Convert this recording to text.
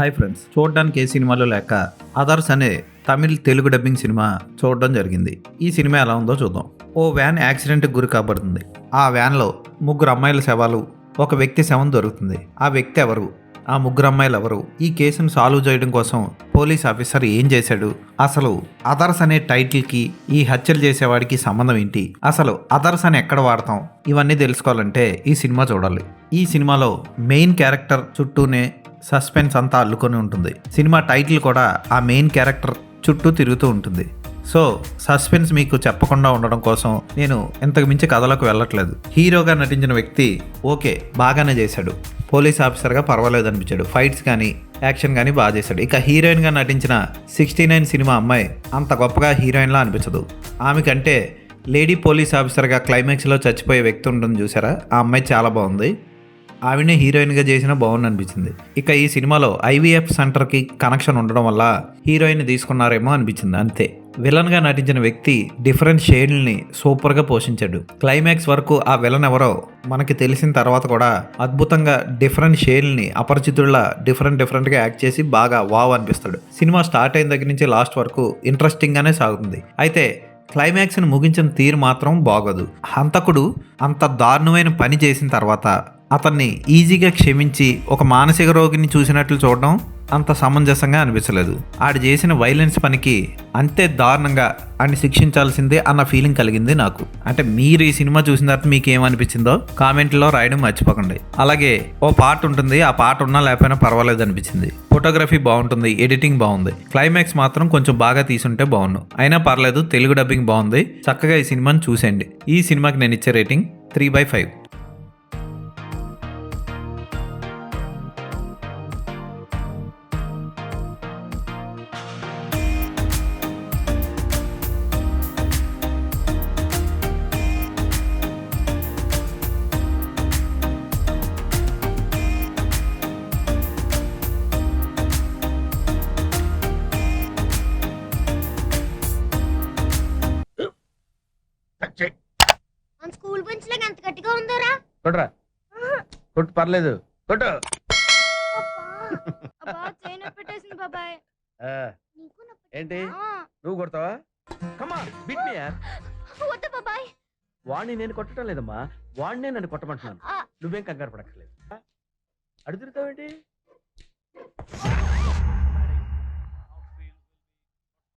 Hi friends, చూడడానికి ఏ సినిమాలో లేక అదర్స్ అనే తమిళ్ తెలుగు డబ్బింగ్ సినిమా చూడడం జరిగింది. ఈ సినిమా ఎలా ఉందో చూద్దాం. ఓ వ్యాన్ యాక్సిడెంట్కి గురి కాబడుతుంది. ఆ వ్యాన్లో ముగ్గురు అమ్మాయిల శవాలు, ఒక వ్యక్తి శవం దొరుకుతుంది. ఆ వ్యక్తి ఎవరు, ఆ ముగ్గురు అమ్మాయిలు ఎవరు, ఈ కేసును సాల్వ్ చేయడం కోసం పోలీస్ ఆఫీసర్ ఏం చేశాడు, అసలు అదర్స్ అనే టైటిల్కి ఈ హత్యలు చేసేవాడికి సంబంధం ఏంటి, అసలు అదర్స్ అని ఎక్కడ వాడతాం, ఇవన్నీ తెలుసుకోవాలంటే ఈ సినిమా చూడాలి. ఈ సినిమాలో మెయిన్ క్యారెక్టర్ చుట్టూనే సస్పెన్స్ అంతా అల్లుకొని ఉంటుంది. సినిమా టైటిల్ కూడా ఆ మెయిన్ క్యారెక్టర్ చుట్టూ తిరుగుతూ ఉంటుంది. సో సస్పెన్స్ మీకు చెప్పకుండా ఉండడం కోసం నేను ఇంతకు మించి కథలకు వెళ్ళట్లేదు. హీరోగా నటించిన వ్యక్తి ఓకే బాగానే చేశాడు, పోలీస్ ఆఫీసర్గా పర్వాలేదు అనిపించాడు, ఫైట్స్ కానీ యాక్షన్ కానీ బాగా చేశాడు. ఇక హీరోయిన్గా నటించిన 69 సినిమా అమ్మాయి అంత గొప్పగా హీరోయిన్లా అనిపించదు. ఆమె కంటే లేడీ పోలీస్ ఆఫీసర్గా క్లైమాక్స్లో చచ్చిపోయే వ్యక్తి ఉంటుంది చూసారా, ఆ అమ్మాయి చాలా బాగుంది. ఆవిడనే హీరోయిన్గా చేసినా బాగుంది అనిపించింది. ఇక ఈ సినిమాలో ఐవీఎఫ్ సెంటర్కి కనెక్షన్ ఉండడం వల్ల హీరోయిన్ తీసుకున్నారేమో అనిపించింది అంతే. విలన్గా నటించిన వ్యక్తి డిఫరెంట్ షేడ్ని సూపర్గా పోషించాడు. క్లైమాక్స్ వరకు ఆ విలన్ ఎవరో మనకి తెలిసిన తర్వాత కూడా అద్భుతంగా డిఫరెంట్ షేడ్ని అపరిచితుల్లా డిఫరెంట్గా యాక్ట్ చేసి బాగా వావ్ అనిపిస్తాడు. సినిమా స్టార్ట్ అయిన దగ్గర నుంచి లాస్ట్ వరకు ఇంట్రెస్టింగ్గానే సాగుతుంది. అయితే క్లైమాక్స్ని ముగించిన తీరు మాత్రం బాగోదు. హంతకుడు అంత దారుణమైన పని చేసిన తర్వాత అతన్ని ఈజీగా క్షమించి ఒక మానసిక రోగిని చూసినట్లు చూడడం అంత సమంజసంగా అనిపించలేదు. ఆడు చేసిన వైలెన్స్ పనికి అంతే దారుణంగా ఆయన శిక్షించాల్సిందే అన్న ఫీలింగ్ కలిగింది నాకు. అంటే మీరు ఈ సినిమా చూసిన తర్వాత మీకు ఏమనిపించిందో కామెంట్లో రాయడం మర్చిపోకండి. అలాగే ఓ పాట ఉంటుంది, ఆ పాట ఉన్నా లేకపోయినా పర్వాలేదు అనిపించింది. ఫోటోగ్రఫీ బాగుంటుంది, ఎడిటింగ్ బాగుంది. క్లైమాక్స్ మాత్రం కొంచెం బాగా తీసుంటే బాగుండు, అయినా పర్లేదు, తెలుగు డబ్బింగ్ బాగుంది. చక్కగా ఈ సినిమాని చూసేయండి. ఈ సినిమాకి నేను ఇచ్చే రేటింగ్ 3/5. మన స్కూల్ బెంచ్ లాగా ఎంత గట్టిగా ఉందోరా. కొట్రా, కొట్టు, పర్లేదు, కొట్టు. అబ్బా చైన్ పెట్టేసింది బాబాయ్. ఆ, నీకు నొప్పి. ఏంటి ఆ, నువ్వు కొడతావా? కమా బిట్ మీ యార్. వద్దు బాబాయ్. వాడిని నేను కొట్టడం లేదమ్మా, వాడినే నన్ను కొట్టమంటున్నాను. ఆ. నువ్వేం కంగారు పడక్కర్లేదు. అడుగుతావేంటి?